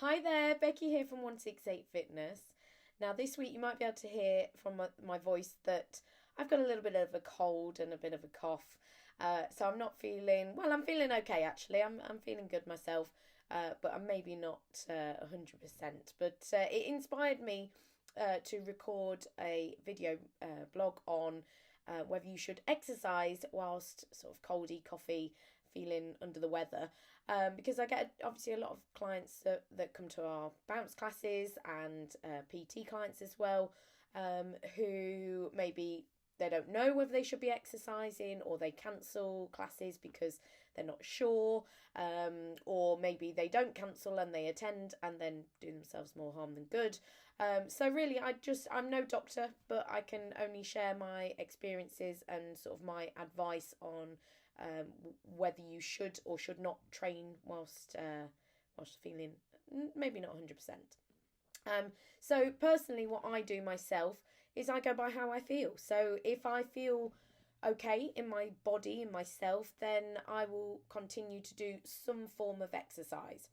Hi there, Becky here from 168 Fitness. Now, this week you might be able to hear from my voice that I've got a little bit of a cold and a bit of a cough. So I'm not feeling, well, I'm feeling okay actually. I'm feeling good myself, but I'm maybe not 100%. But it inspired me to record a video blog on whether you should exercise whilst sort of coldy, coffee, feeling under the weather. Because I get obviously a lot of clients that come to our bounce classes and PT clients as well, who maybe they don't know whether they should be exercising or they cancel classes because they're not sure, or maybe they don't cancel and they attend and then do themselves more harm than good. So really, I'm no doctor, but I can only share my experiences and sort of my advice on whether you should or should not train whilst feeling maybe not 100%. So personally, what I do myself is I go by how I feel. So if I feel okay in my body, in myself, then I will continue to do some form of exercise.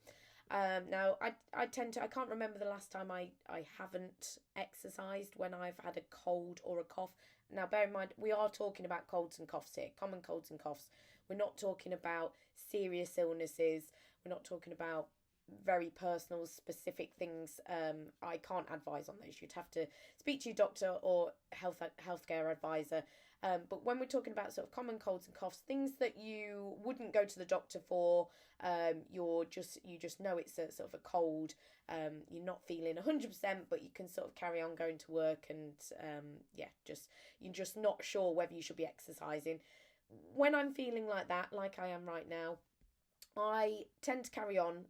Now, I can't remember the last time I haven't exercised when I've had a cold or a cough. Now, bear in mind, we are talking about colds and coughs here, common colds and coughs. We're not talking about serious illnesses. We're not talking about very personal, specific things. I can't advise on those. You'd have to speak to your doctor or healthcare advisor. But when we're talking about sort of common colds and coughs, things that you wouldn't go to the doctor for, you just know it's a sort of a cold. You're not feeling 100%, but you can sort of carry on going to work, and you're just not sure whether you should be exercising. When I'm feeling like that, like I am right now, I tend to carry on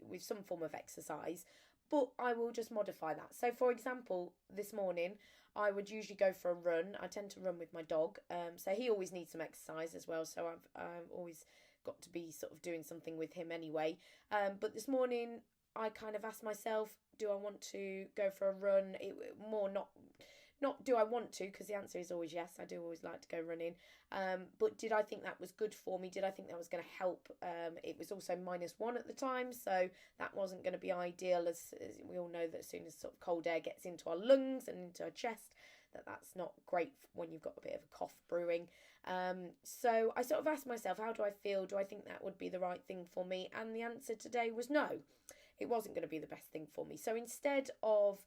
with some form of exercise, but I will just modify that. So, for example, this morning I would usually go for a run. I tend to run with my dog, so he always needs some exercise as well. So I've always got to be sort of doing something with him anyway. But this morning I kind of asked myself, do I want to go for a run? Not do I want to, because the answer is always yes. I do always like to go running. But did I think that was good for me? Did I think that was going to help? It was also -1 at the time, so that wasn't going to be ideal. As we all know, that as soon as sort of cold air gets into our lungs and into our chest, that's not great when you've got a bit of a cough brewing. So I sort of asked myself, how do I feel? Do I think that would be the right thing for me? And the answer today was no. It wasn't going to be the best thing for me. So instead of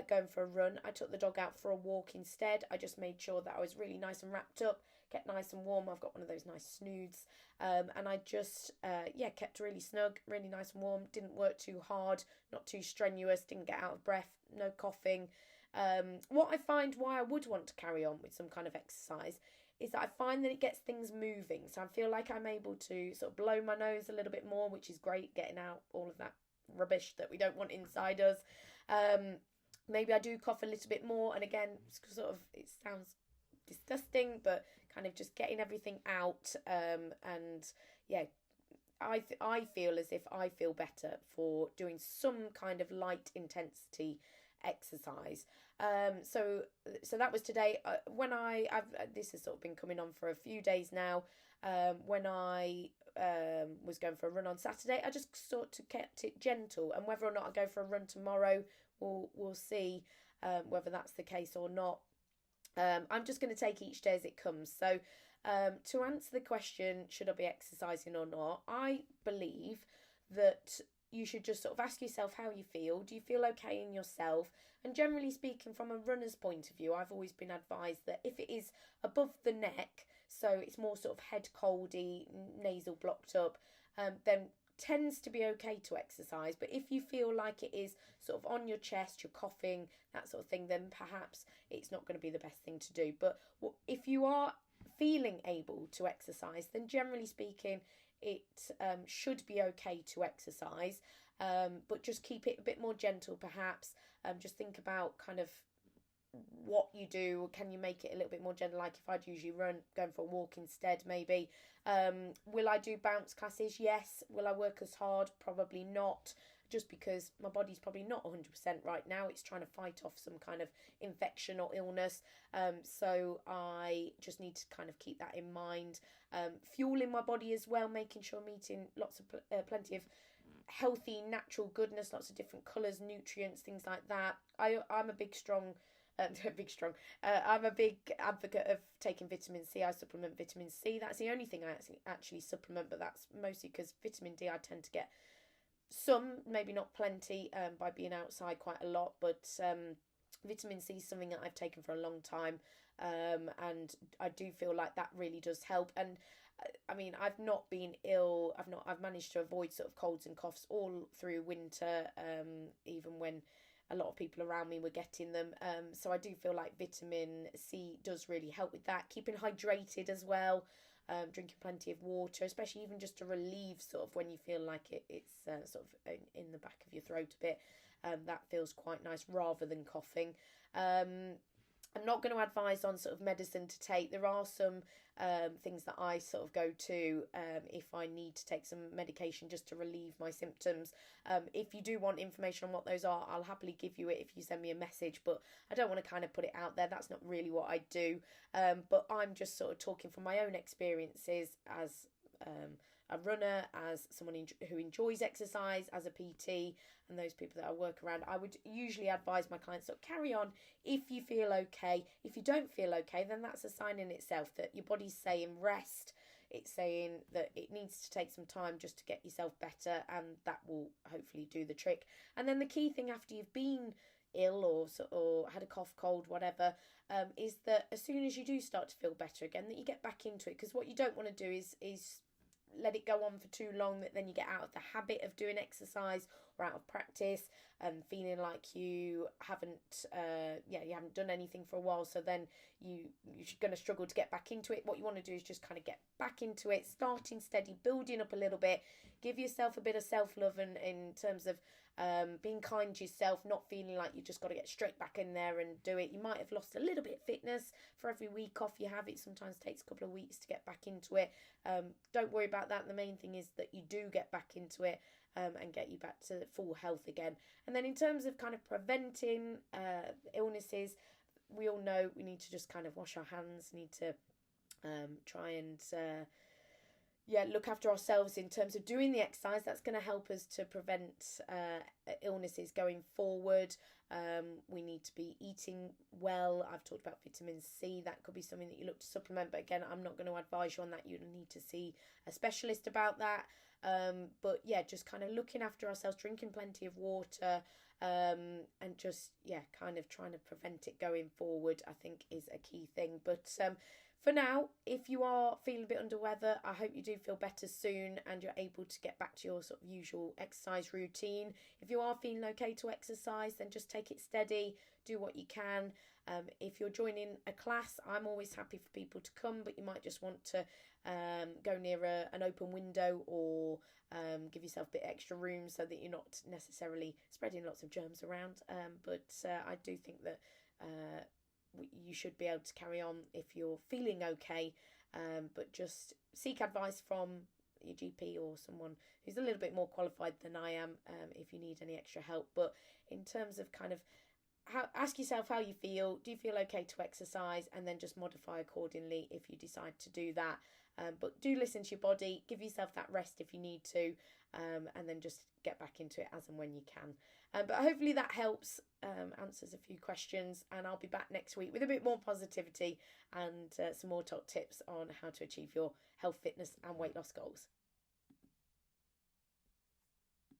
going for a run, I took the dog out for a walk instead. I just made sure that I was really nice and wrapped up, kept nice and warm. I've got one of those nice snoods. And I just, kept really snug, really nice and warm. Didn't work too hard, not too strenuous, didn't get out of breath, no coughing. What I find why I would want to carry on with some kind of exercise is that I find that it gets things moving. So I feel like I'm able to sort of blow my nose a little bit more, which is great, getting out all of that rubbish that we don't want inside us. Maybe I do cough a little bit more, and again, sort of, it sounds disgusting, but kind of just getting everything out. And yeah, I feel as if I feel better for doing some kind of light intensity exercise. So that was today. When I've this has sort of been coming on for a few days now. When I was going for a run on Saturday, I just sort of kept it gentle, and whether or not I go for a run tomorrow, we'll see whether that's the case or not. I'm just going to take each day as it comes. So, to answer the question, should I be exercising or not? I believe that you should just sort of ask yourself how you feel. Do you feel okay in yourself? And generally speaking, from a runner's point of view, I've always been advised that if it is above the neck, so it's more sort of head coldy, nasal blocked up, then tends to be okay to exercise. But if you feel like it is sort of on your chest, you're coughing, that sort of thing, then perhaps it's not going to be the best thing to do. But if you are feeling able to exercise, then generally speaking, it should be okay to exercise, but just keep it a bit more gentle perhaps. Just think about kind of what you do. Can you make it a little bit more gentle? Like if I'd usually run, going for a walk instead, maybe. Will I do bounce classes? Yes. Will I work as hard? Probably not, just because my body's probably not 100% right now. It's trying to fight off some kind of infection or illness. So I just need to kind of keep that in mind. Fueling my body as well, making sure I'm eating lots of plenty of healthy, natural goodness, lots of different colours, nutrients, things like that. I'm a big, strong, I'm a big advocate of taking vitamin C. I supplement vitamin C. That's the only thing I actually supplement, but that's mostly because vitamin D I tend to get some, maybe not plenty, by being outside quite a lot, but vitamin C is something that I've taken for a long time, and I do feel like that really does help. And I mean, I've not been ill. I've managed to avoid sort of colds and coughs all through winter, even when a lot of people around me were getting them. So I do feel like vitamin C does really help with that. Keeping hydrated as well. Drinking plenty of water, especially even just to relieve sort of when you feel like it's sort of in the back of your throat a bit. That feels quite nice rather than coughing. I'm not going to advise on sort of medicine to take. There are some things that I sort of go to if I need to take some medication just to relieve my symptoms. If you do want information on what those are, I'll happily give you it if you send me a message, but I don't want to kind of put it out there. That's not really what I do. But I'm just sort of talking from my own experiences as a runner, as someone who enjoys exercise, as a PT, and those people that I work around. I would usually advise my clients to carry on if you feel okay. If you don't feel okay, then that's a sign in itself that your body's saying rest. It's saying that it needs to take some time just to get yourself better, and that will hopefully do the trick. And then the key thing after you've been ill or had a cough, cold, whatever, is that as soon as you do start to feel better again, that you get back into it. Because what you don't want to do is let it go on for too long, that then you get out of the habit of doing exercise or out of practice and feeling like you haven't done anything for a while, so then you're going to struggle to get back into it. What you want to do is just kind of get back into it, starting steady, building up a little bit, give yourself a bit of self-love, and in terms of being kind to yourself, not feeling like you just got to get straight back in there and do it. You might have lost a little bit of fitness for every week off you have. It sometimes takes a couple of weeks to get back into it. Don't worry about that. The main thing is that you do get back into it and get you back to full health again. And then in terms of kind of preventing illnesses, we all know we need to just kind of wash our hands, need to try and look after ourselves in terms of doing the exercise. That's going to help us to prevent illnesses going forward. We need to be eating well. I've talked about vitamin C. That could be something that you look to supplement, but again, I'm not going to advise you on that. You need to see a specialist about that. But yeah, just kind of looking after ourselves, drinking plenty of water, and just kind of trying to prevent it going forward, I think is a key thing. But for now, if you are feeling a bit under weather, I hope you do feel better soon and you're able to get back to your sort of usual exercise routine. If you are feeling okay to exercise, then just take it steady, do what you can. If you're joining a class, I'm always happy for people to come, but you might just want to go near an open window, or give yourself a bit extra room so that you're not necessarily spreading lots of germs around. But I do think that you should be able to carry on if you're feeling okay, but just seek advice from your GP or someone who's a little bit more qualified than I am if you need any extra help. But in terms of kind of ask yourself how you feel. Do you feel okay to exercise? And then just modify accordingly if you decide to do that. But do listen to your body, give yourself that rest if you need to, and then just get back into it as and when you can. But hopefully that helps, answers a few questions, and I'll be back next week with a bit more positivity and some more top tips on how to achieve your health, fitness and weight loss goals.